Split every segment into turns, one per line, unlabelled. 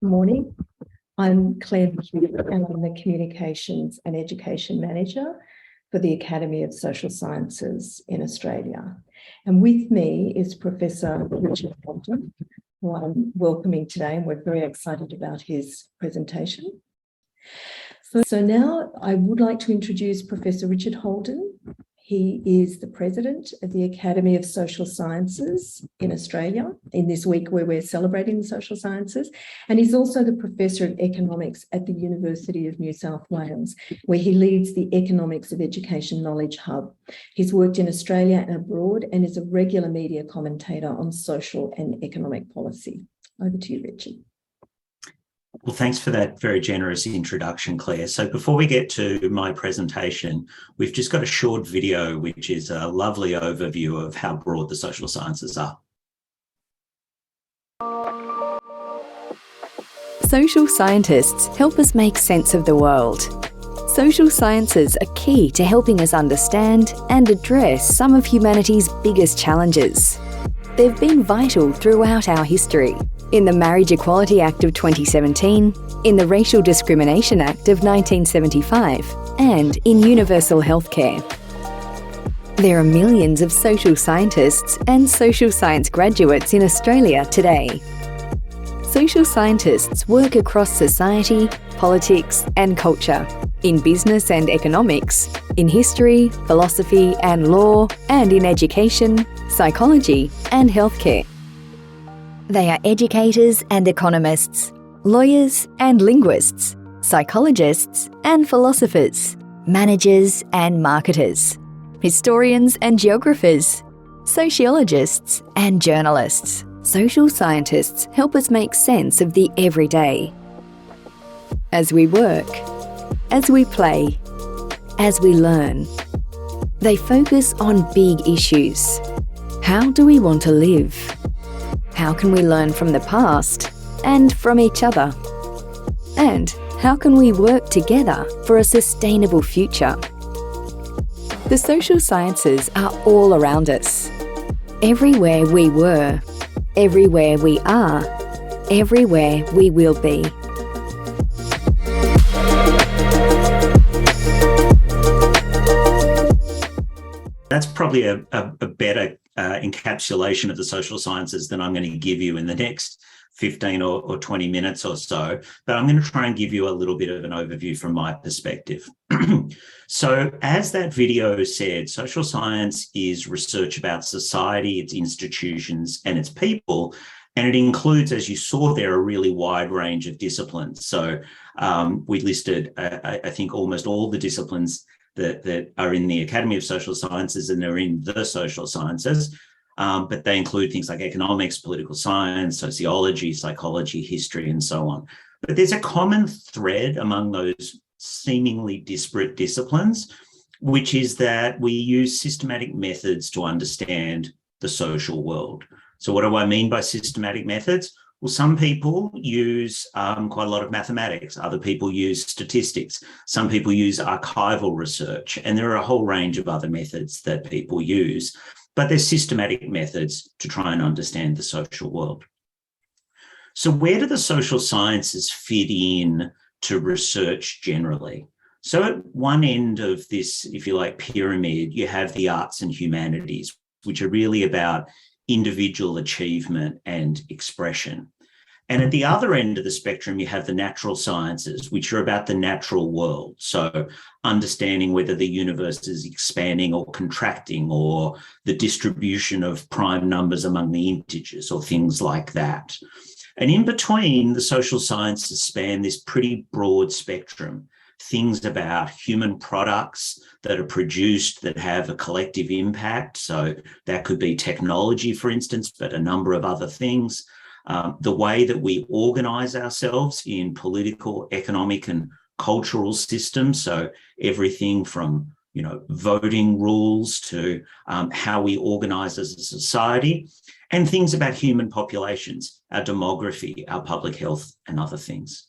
Morning. I'm Claire McHugh and I'm the Communications and Education Manager for the Academy of Social Sciences in Australia. And with me is Professor Richard Holden, who I'm welcoming today, and we're very excited about his presentation. So now I would like to introduce Professor Richard Holden. He is the President of the Academy of Social Sciences in Australia in this week where we're celebrating the social sciences. And he's also the Professor of Economics at the University of New South Wales, where he leads the Economics of Education Knowledge Hub. He's worked in Australia and abroad and is a regular media commentator on social and economic policy. Over to you, Richard.
Well, thanks for that very generous introduction, Claire. So before we get to my presentation, we've just got a short video, which is a lovely overview of how broad the social sciences are.
Social scientists help us make sense of the world. Social sciences are key to helping us understand and address some of humanity's biggest challenges. They've been vital throughout our history. In the Marriage Equality Act of 2017, in the Racial Discrimination Act of 1975, and in universal healthcare. There are millions of social scientists and social science graduates in Australia today. Social scientists work across society, politics, and culture, in business and economics, in history, philosophy and law, and in education, psychology, and healthcare. They are educators and economists, lawyers and linguists, psychologists and philosophers, managers and marketers, historians and geographers, sociologists and journalists. Social scientists help us make sense of the everyday. As we work, as we play, as we learn, they focus on big issues. How do we want to live? How can we learn from the past and from each other? And how can we work together for a sustainable future? The social sciences are all around us. Everywhere we were, everywhere we are, everywhere we will be.
That's probably a better encapsulation of the social sciences than I'm going to give you in the next 15 or 20 minutes or so, but I'm going to try and give you a little bit of an overview from my perspective. So as that video said, social science is research about society, its institutions, and its people, and it includes, as you saw there, a really wide range of disciplines. So we listed, I think, almost all the disciplines that are in the Academy of Social Sciences, and they're in the social sciences, but they include things like economics, political science, sociology, psychology, history, and so on. But there's a common thread among those seemingly disparate disciplines, which is that we use systematic methods to understand the social world. So what do I mean by systematic methods? Well, some people use quite a lot of mathematics. Other people use statistics. Some people use archival research. And there are a whole range of other methods that people use. But they're systematic methods to try and understand the social world. So where do the social sciences fit in to research generally? So at one end of this, if you like, pyramid, you have the arts and humanities, which are really about individual achievement and expression. And at the other end of the spectrum, you have the natural sciences, which are about the natural world. So understanding whether the universe is expanding or contracting, or the distribution of prime numbers among the integers, or things like that. And in between, the social sciences span this pretty broad spectrum. Things about human products that are produced that have a collective impact. So that could be technology, for instance, but a number of other things. The way that we organize ourselves in political, economic, and cultural systems. So everything from, voting rules to how we organize as a society, and things about human populations, our demography, our public health, and other things.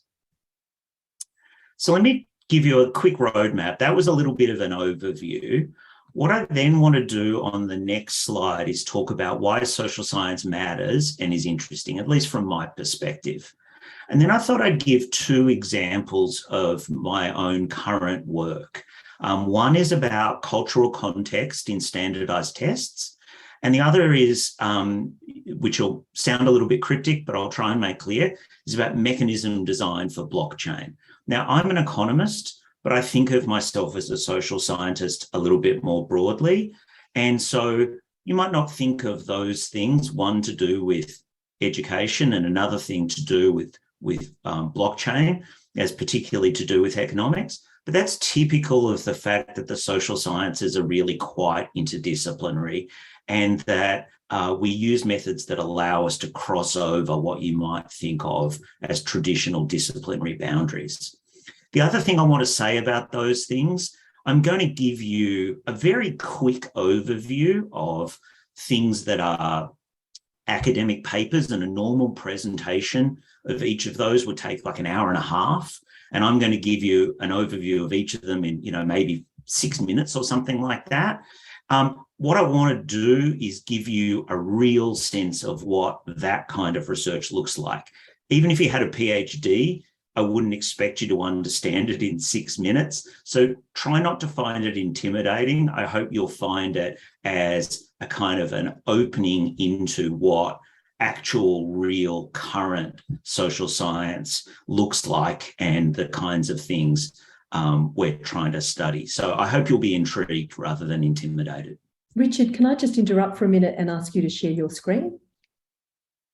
So let me give you a quick roadmap. That was a little bit of an overview. What I then want to do on the next slide is talk about why social science matters and is interesting, at least from my perspective. And then I thought I'd give two examples of my own current work. One is about cultural context in standardized tests. And the other is, which will sound a little bit cryptic, but I'll try and make clear, is about mechanism design for blockchain. Now, I'm an economist, but I think of myself as a social scientist a little bit more broadly. And so you might not think of those things, one to do with education and another thing to do with blockchain, as particularly to do with economics. But that's typical of the fact that the social sciences are really quite interdisciplinary, and that we use methods that allow us to cross over what you might think of as traditional disciplinary boundaries. The other thing I want to say about those things, I'm going to give you a very quick overview of things that are academic papers, and a normal presentation of each of those would take like an hour and a half. And I'm going to give you an overview of each of them in, maybe 6 minutes or something like that. What I want to do is give you a real sense of what that kind of research looks like. Even if you had a PhD, I wouldn't expect you to understand it in 6 minutes. So try not to find it intimidating. I hope you'll find it as a kind of an opening into what actual, real, current social science looks like and the kinds of things we're trying to study. So I hope you'll be intrigued rather than intimidated.
Richard, can I just interrupt for a minute and ask you to share your screen?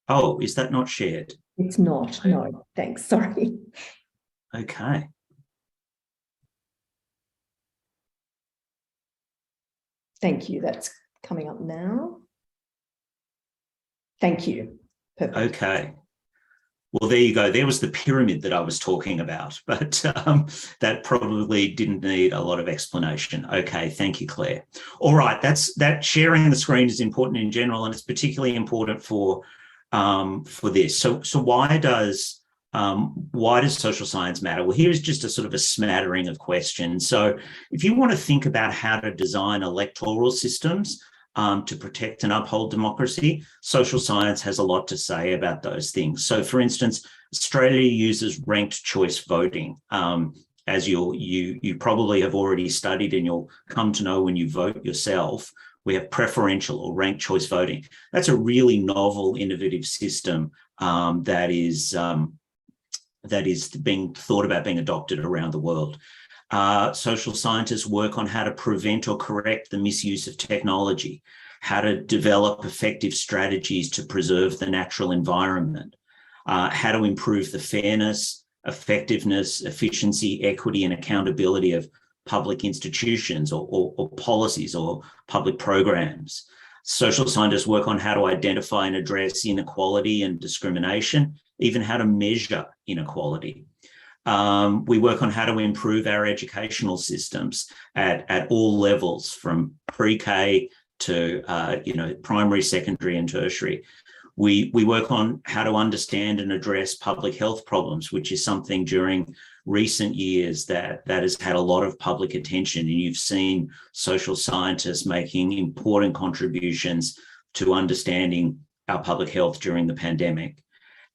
Oh, is that not shared?
It's not, no, thanks, sorry.
Okay.
Thank you, that's coming up now. Thank you, perfect.
Okay. Well, there you go. There was the pyramid that I was talking about, but that probably didn't need a lot of explanation. Okay, thank you, Claire. All right, that sharing the screen is important in general, and it's particularly important for this. So why does social science matter? Well, here's just a sort of a smattering of questions. So if you want to think about how to design electoral systems to protect and uphold democracy, social science has a lot to say about those things. So for instance, Australia uses ranked choice voting. As you probably have already studied and you'll come to know when you vote yourself, we have preferential or ranked choice voting. That's a really novel, innovative system that is being thought about being adopted around the world. Social scientists work on how to prevent or correct the misuse of technology, how to develop effective strategies to preserve the natural environment, how to improve the fairness, effectiveness, efficiency, equity, and accountability of public institutions or policies or public programs. Social scientists work on how to identify and address inequality and discrimination, even how to measure inequality. We work on how to improve our educational systems at all levels, from pre-K to primary, secondary, and tertiary. We work on how to understand and address public health problems, which is something during recent years that has had a lot of public attention, and you've seen social scientists making important contributions to understanding our public health during the pandemic.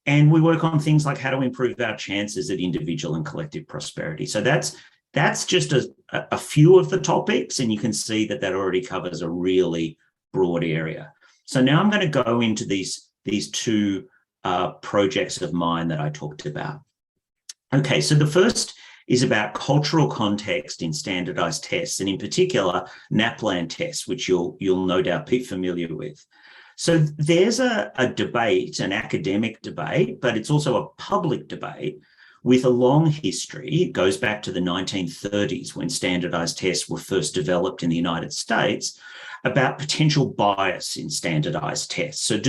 And we work on things like how to improve our chances at individual and collective prosperity. So that's just a few of the topics, and you can see that already covers a really broad area. So now I'm going to go into these two projects of mine that I talked about. Okay, so the first is about cultural context in standardized tests, and in particular, NAPLAN tests, which you'll no doubt be familiar with. So there's a debate, an academic debate, but it's also a public debate with a long history. It goes back to the 1930s when standardized tests were first developed in the United States, about potential bias in standardized tests. So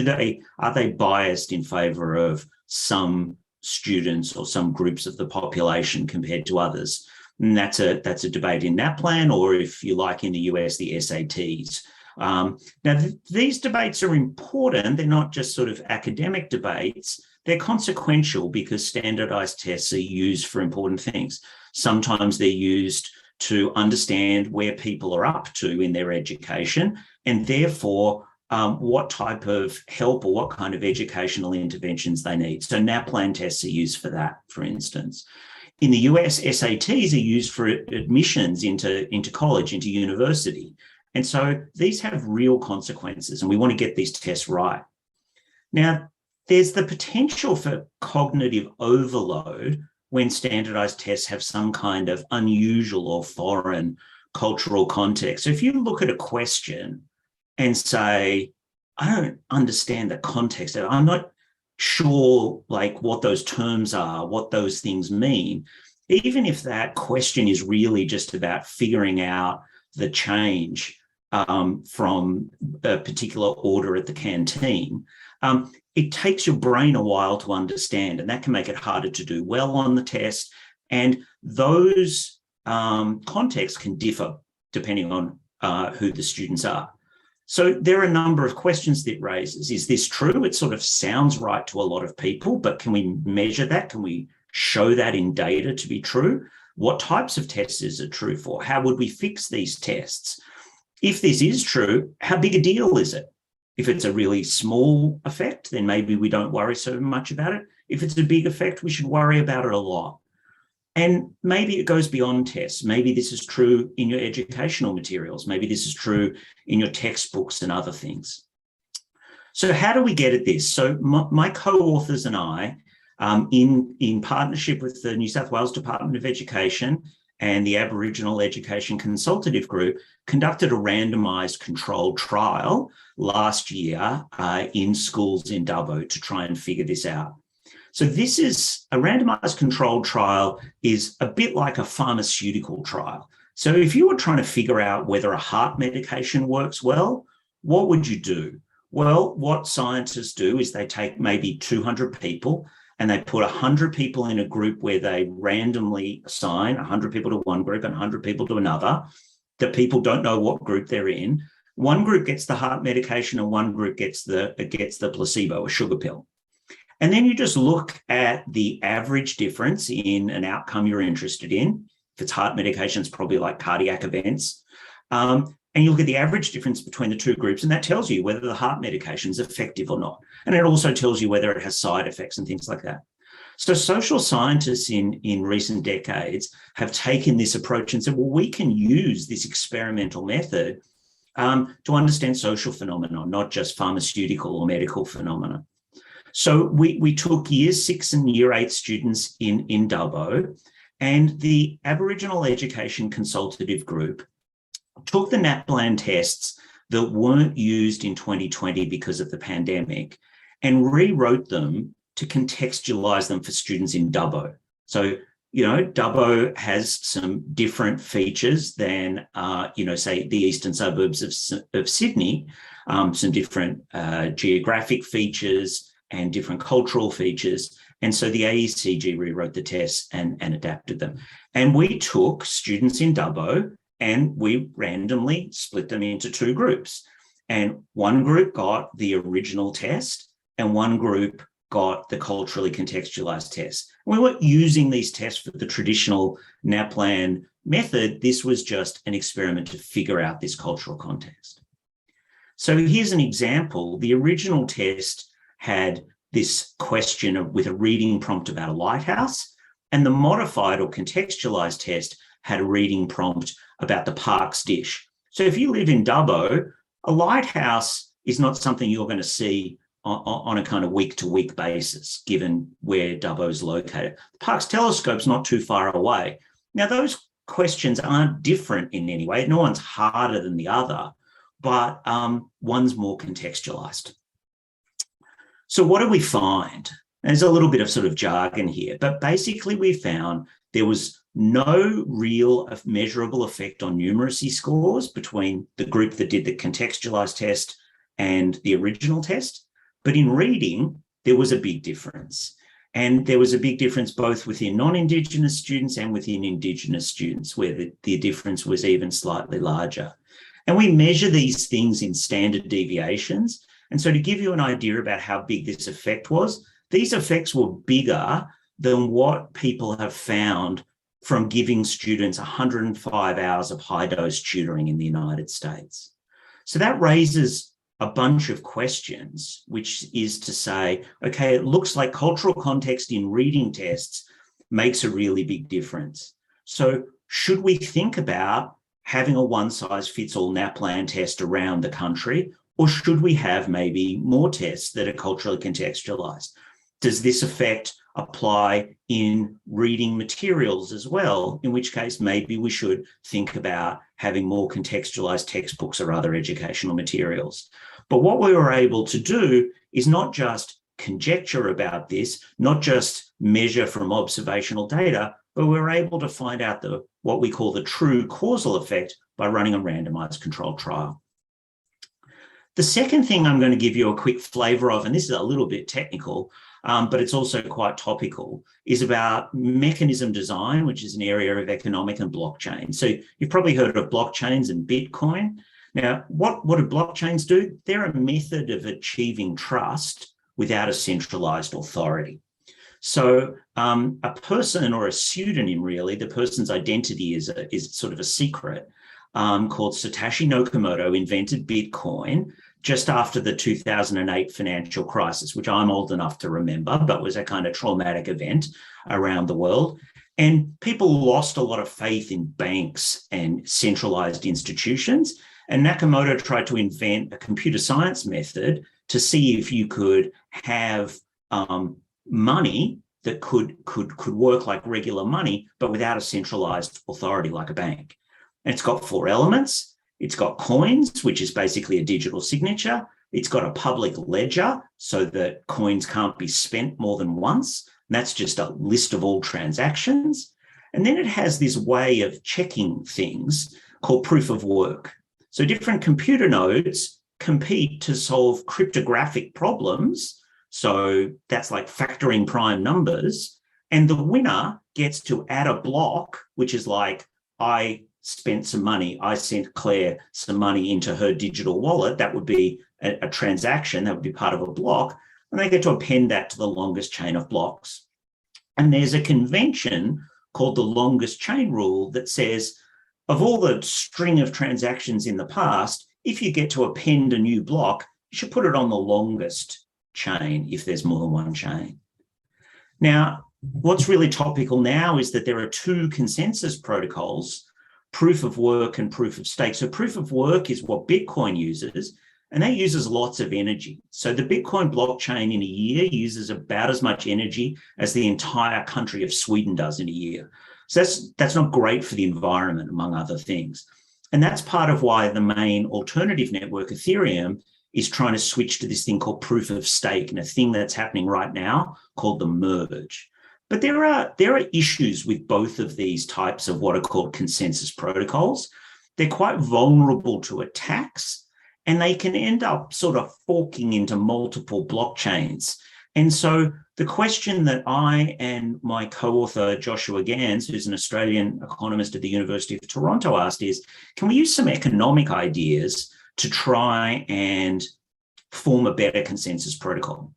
are they biased in favor of some students or some groups of the population compared to others? And that's a debate in NAPLAN, or if you like in the US, the SATs. Now, these debates are important. They're not just sort of academic debates. They're consequential because standardized tests are used for important things. Sometimes they're used to understand where people are up to in their education, and therefore what type of help or what kind of educational interventions they need. So NAPLAN tests are used for that, for instance. In the US, SATs are used for admissions into college, into university. And so these have real consequences, and we want to get these tests right. Now, there's the potential for cognitive overload when standardized tests have some kind of unusual or foreign cultural context. So if you look at a question and say, I don't understand the context of it, I'm not sure like what those terms are, what those things mean, even if that question is really just about figuring out the change from a particular order at the canteen, it takes your brain a while to understand, and that can make it harder to do well on the test. And those contexts can differ depending on who the students are. So there are a number of questions that it raises. Is this true? It sort of sounds right to a lot of people, but can we measure that? Can we show that in data to be true? What types of tests is it true for? How would we fix these tests? If this is true, how big a deal is it? If it's a really small effect, then maybe we don't worry so much about it. If it's a big effect, we should worry about it a lot. And maybe it goes beyond tests. Maybe this is true in your educational materials. Maybe this is true in your textbooks and other things. So how do we get at this? So my co-authors and I, in partnership with the New South Wales Department of Education and the Aboriginal Education Consultative Group, conducted a randomised controlled trial last year in schools in Dubbo to try and figure this out. So this is a randomised controlled trial, is a bit like a pharmaceutical trial. So if you were trying to figure out whether a heart medication works well, what would you do? Well, what scientists do is they take maybe 200 people and they put 100 people in a group where they randomly assign 100 people to one group and 100 people to another. The people don't know what group they're in. One group gets the heart medication and one group gets the placebo, a sugar pill. And then you just look at the average difference in an outcome you're interested in. If it's heart medication, it's probably like cardiac events. And you look at the average difference between the two groups, and that tells you whether the heart medication is effective or not. And it also tells you whether it has side effects and things like that. So social scientists in recent decades have taken this approach and said, well, we can use this experimental method to understand social phenomena, not just pharmaceutical or medical phenomena. So we took year 6 and year 8 students in Dubbo, and the Aboriginal Education Consultative Group took the NAPLAN tests that weren't used in 2020 because of the pandemic and rewrote them to contextualise them for students in Dubbo. So, you know, Dubbo has some different features than, say the eastern suburbs of Sydney, some different geographic features and different cultural features. And so the AECG rewrote the tests and adapted them. And we took students in Dubbo and we randomly split them into 2 groups. And one group got the original test and one group got the culturally contextualized test. We weren't using these tests for the traditional NAPLAN method. This was just an experiment to figure out this cultural context. So here's an example. The original test had this question with a reading prompt about a lighthouse, and the modified or contextualized test had a reading prompt about the park's dish. So if you live in Dubbo, a lighthouse is not something you're going to see on a kind of week-to-week basis, given where Dubbo is located. The park's telescope's not too far away. Now, those questions aren't different in any way. No one's harder than the other, but one's more contextualized. So what do we find? There's a little bit of sort of jargon here, but basically we found there was no real measurable effect on numeracy scores between the group that did the contextualized test and the original test. But in reading, there was a big difference. And there was a big difference both within non-Indigenous students and within Indigenous students, where the difference was even slightly larger. And we measure these things in standard deviations. And so to give you an idea about how big this effect was, these effects were bigger than what people have found from giving students 105 hours of high-dose tutoring in the United States. So that raises a bunch of questions, which is to say, okay, it looks like cultural context in reading tests makes a really big difference. So should we think about having a one-size-fits-all NAPLAN test around the country, or should we have maybe more tests that are culturally contextualized? Does this effect apply in reading materials as well? In which case, maybe we should think about having more contextualized textbooks or other educational materials. But what we were able to do is not just conjecture about this, not just measure from observational data, but we were able to find out what we call the true causal effect by running a randomized controlled trial. The second thing I'm going to give you a quick flavor of, and this is a little bit technical, but it's also quite topical, is about mechanism design, which is an area of economic and blockchain. So you've probably heard of blockchains and Bitcoin. Now, what do blockchains do? They're a method of achieving trust without a centralized authority. So a person or a pseudonym, really, the person's identity is sort of a secret, called Satoshi Nakamoto invented Bitcoin just after the 2008 financial crisis, which I'm old enough to remember, but was a kind of traumatic event around the world. And people lost a lot of faith in banks and centralized institutions. And Nakamoto tried to invent a computer science method to see if you could have money that could work like regular money, but without a centralized authority like a bank. And it's got 4 elements. It's got coins, which is basically a digital signature. It's got a public ledger so that coins can't be spent more than once. And that's just a list of all transactions. And then it has this way of checking things called proof of work. So different computer nodes compete to solve cryptographic problems. So that's like factoring prime numbers. And the winner gets to add a block, which is like, I spent some money. I sent Claire some money into her digital wallet. That would be a transaction. That would be part of a block. And they get to append that to the longest chain of blocks. And there's a convention called the longest chain rule that says, of all the string of transactions in the past, if you get to append a new block, you should put it on the longest chain if there's more than one chain. Now, what's really topical now is that there are 2 consensus protocols, proof of work and proof of stake. So proof of work is what Bitcoin uses, and that uses lots of energy. So the Bitcoin blockchain in a year uses about as much energy as the entire country of Sweden does in a year. So that's not great for the environment, among other things. And that's part of why the main alternative network, Ethereum, is trying to switch to this thing called proof of stake, and a thing that's happening right now called the merge. But there are issues with both of these types of what are called consensus protocols. They're quite vulnerable to attacks, and they can end up sort of forking into multiple blockchains. And so the question that I and my co-author, Joshua Gans, who's an Australian economist at the University of Toronto, asked is, can we use some economic ideas to try and form a better consensus protocol?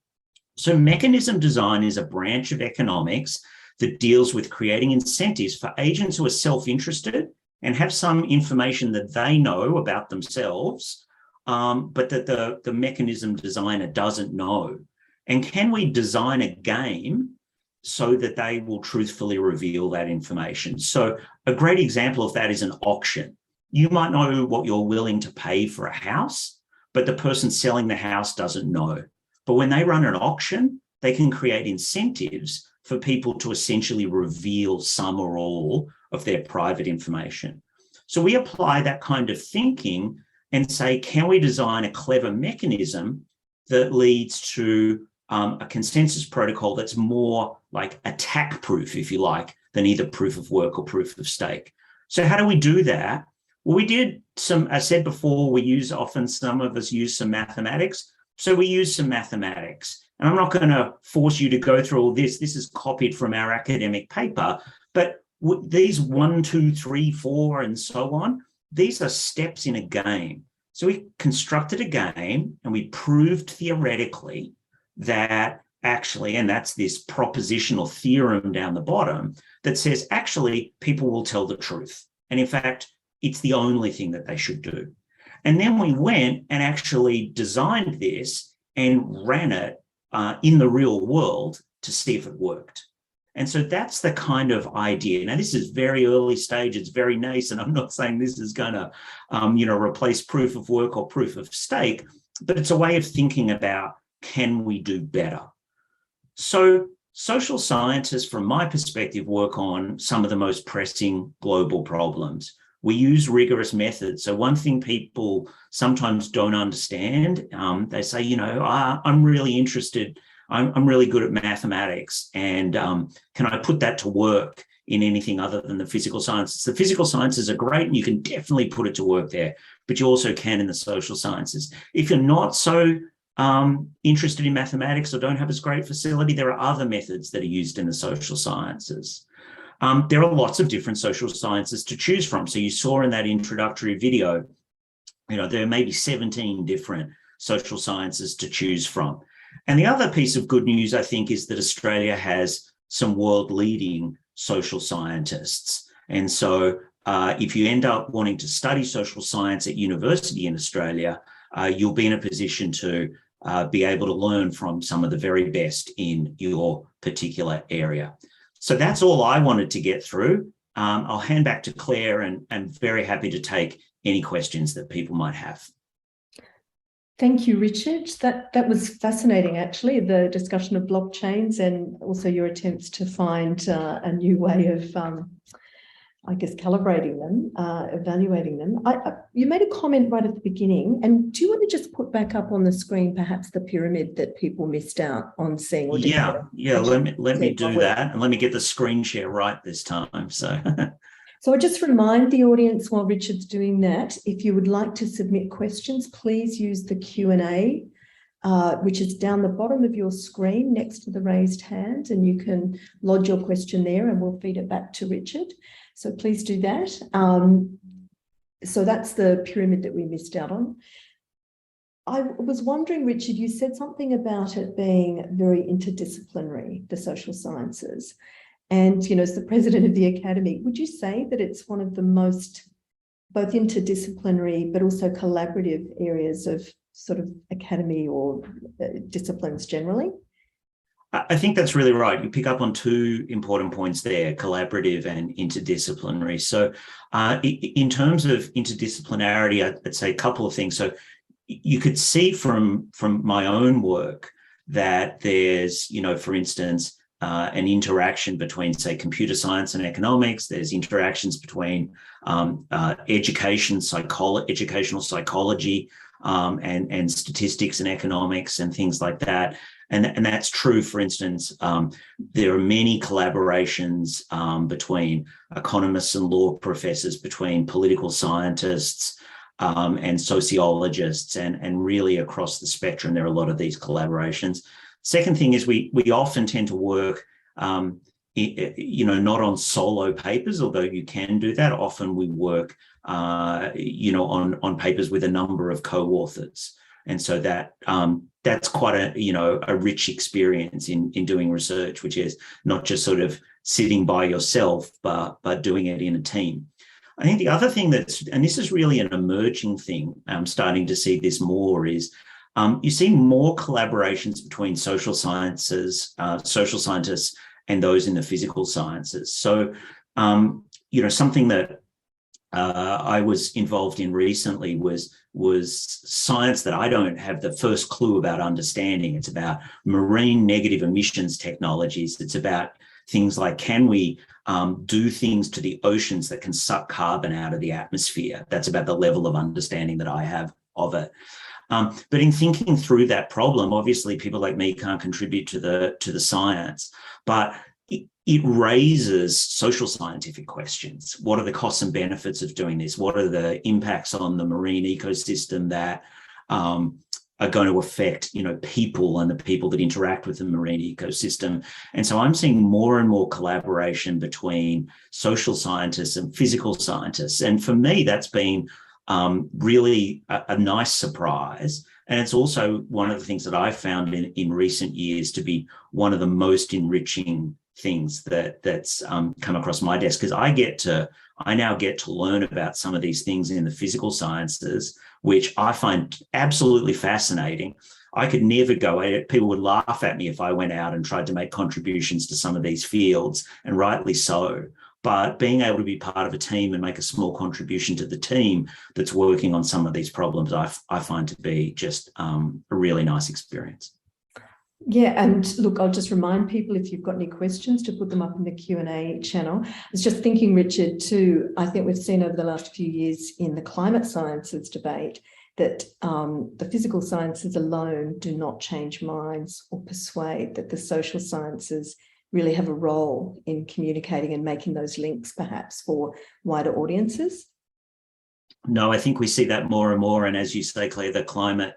So mechanism design is a branch of economics that deals with creating incentives for agents who are self-interested and have some information that they know about themselves, but that the mechanism designer doesn't know. And can we design a game so that they will truthfully reveal that information? So a great example of that is an auction. You might know what you're willing to pay for a house, but the person selling the house doesn't know. But when they run an auction, they can create incentives for people to essentially reveal some or all of their private information. So we apply that kind of thinking and say, can we design a clever mechanism that leads to a consensus protocol that's more like attack proof, if you like, than either proof of work or proof of stake? So how do we do that? Well, we did some, I said before, some of us use some mathematics. So we use some mathematics. And I'm not going to force you to go through all this. This is copied from our academic paper. But these 1, 2, 3, 4, and so on, these are steps in a game. So we constructed a game and we proved theoretically that actually, and that's this propositional theorem down the bottom that says actually people will tell the truth. And in fact, it's the only thing that they should do. And then we went and actually designed this and ran it in the real world to see if it worked. And so that's the kind of idea. Now, this is very early stage. It's very nascent. I'm not saying this is going to, replace proof of work or proof of stake, but it's a way of thinking about, can we do better? So social scientists, from my perspective, work on some of the most pressing global problems. We use rigorous methods. So one thing people sometimes don't understand, they say, I'm really interested, I'm really good at mathematics, and can I put that to work in anything other than the physical sciences? The physical sciences are great and you can definitely put it to work there, but you also can in the social sciences. If you're not so interested in mathematics or don't have as great facility, there are other methods that are used in the social sciences. There are lots of different social sciences to choose from. So you saw in that introductory video, there are maybe 17 different social sciences to choose from. And the other piece of good news, I think, is that Australia has some world-leading social scientists. And so if you end up wanting to study social science at university in Australia, you'll be in a position to be able to learn from some of the very best in your particular area. So that's all I wanted to get through. I'll hand back to Claire, and I'm very happy to take any questions that people might have.
Thank you, Richard. That was fascinating, actually, the discussion of blockchains and also your attempts to find a new way of, calibrating them, evaluating them. You made a comment right at the beginning, and do you want to just put back up on the screen perhaps the pyramid that people missed out on seeing? Or
yeah. Let me do that, and let me get the screen share right this time. So
I just remind the audience while Richard's doing that, if you would like to submit questions, please use the Q&A, which is down the bottom of your screen next to the raised hand, and you can lodge your question there and we'll feed it back to Richard. So please do that. So that's the pyramid that we missed out on. I was wondering, Richard, you said something about it being very interdisciplinary, the social sciences. And, as the president of the Academy, would you say that it's one of the most both interdisciplinary but also collaborative areas of sort of academy or disciplines generally?
I think that's really right. You pick up on two important points there, collaborative and interdisciplinary. So in terms of interdisciplinarity, I'd say a couple of things. So you could see from my own work that there's, for instance, an interaction between, say, computer science and economics. There's interactions between educational psychology and statistics and economics and things like that. And that's true, for instance, there are many collaborations between economists and law professors, between political scientists and sociologists, and really across the spectrum, there are a lot of these collaborations. Second thing is we often tend to work, not on solo papers, although you can do that. Often we work, on papers with a number of co-authors. And so that's quite a rich experience in doing research, which is not just sort of sitting by yourself, but doing it in a team. I think the other thing and this is really an emerging thing, I'm starting to see this more, is you see more collaborations between social scientists and those in the physical sciences. So, something that I was involved in recently was science that I don't have the first clue about understanding. It's about marine negative emissions technologies. It's about things like, can we do things to the oceans that can suck carbon out of the atmosphere? That's about the level of understanding that I have of it. But in thinking through that problem, obviously people like me can't contribute to the science, but it raises social scientific questions. What are the costs and benefits of doing this? What are the impacts on the marine ecosystem that are going to affect, people and the people that interact with the marine ecosystem? And so I'm seeing more and more collaboration between social scientists and physical scientists. And for me, that's been really a nice surprise. And it's also one of the things that I've found in recent years to be one of the most enriching things that's come across my desk, because I now get to learn about some of these things in the physical sciences, which I find absolutely fascinating. I could never go at it. People would laugh at me if I went out and tried to make contributions to some of these fields, and rightly so. But being able to be part of a team and make a small contribution to the team that's working on some of these problems, I find to be just a really nice experience.
Yeah, and look, I'll just remind people, if you've got any questions, to put them up in the Q&A channel. I was just thinking, Richard, too, I think we've seen over the last few years in the climate sciences debate that the physical sciences alone do not change minds or persuade, that the social sciences really have a role in communicating and making those links, perhaps, for wider audiences.
No, I think we see that more and more. And as you say, Claire, the climate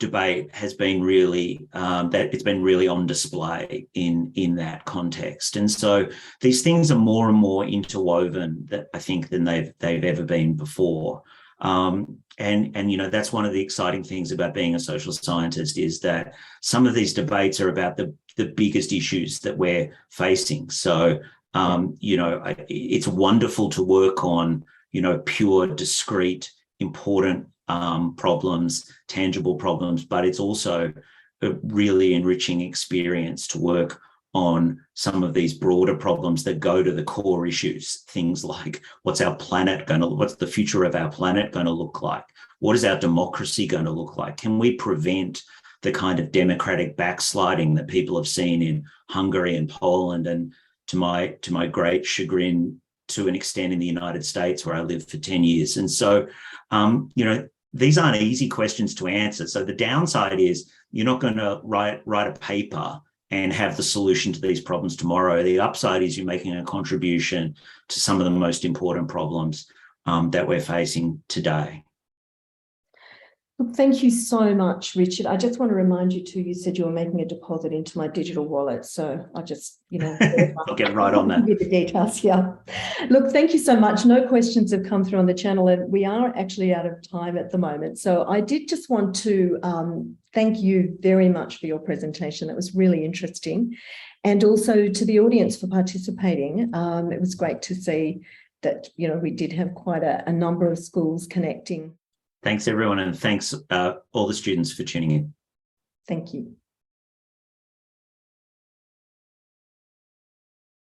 debate has been really it's been really on display in that context. And so these things are more and more interwoven, that I think, than they've ever been before. And you know, that's one of the exciting things about being a social scientist, is that some of these debates are about the biggest issues that we're facing. So you know, it's wonderful to work on, you know, pure, discrete, important problems, tangible problems, but it's also a really enriching experience to work on some of these broader problems that go to the core issues. Things like, what's the future of our planet going to look like? What is our democracy going to look like? Can we prevent the kind of democratic backsliding that people have seen in Hungary and Poland, and to my great chagrin, to an extent, in the United States, where I lived for 10 years. And so, you know, these aren't easy questions to answer. So the downside is you're not going to write a paper and have the solution to these problems tomorrow. The upside is you're making a contribution to some of the most important problems that we're facing today.
Thank you so much, Richard. I just want to remind you too, you said you were making a deposit into my digital wallet. So I just, you know,
I'll get right on that.
Give you the details, yeah. Look, thank you so much. No questions have come through on the channel, and we are actually out of time at the moment. So I did just want to thank you very much for your presentation. That was really interesting. And also to the audience for participating. It was great to see that, you know, we did have quite a number of schools connecting.
Thanks, everyone, and thanks all the students for tuning in.
Thank you.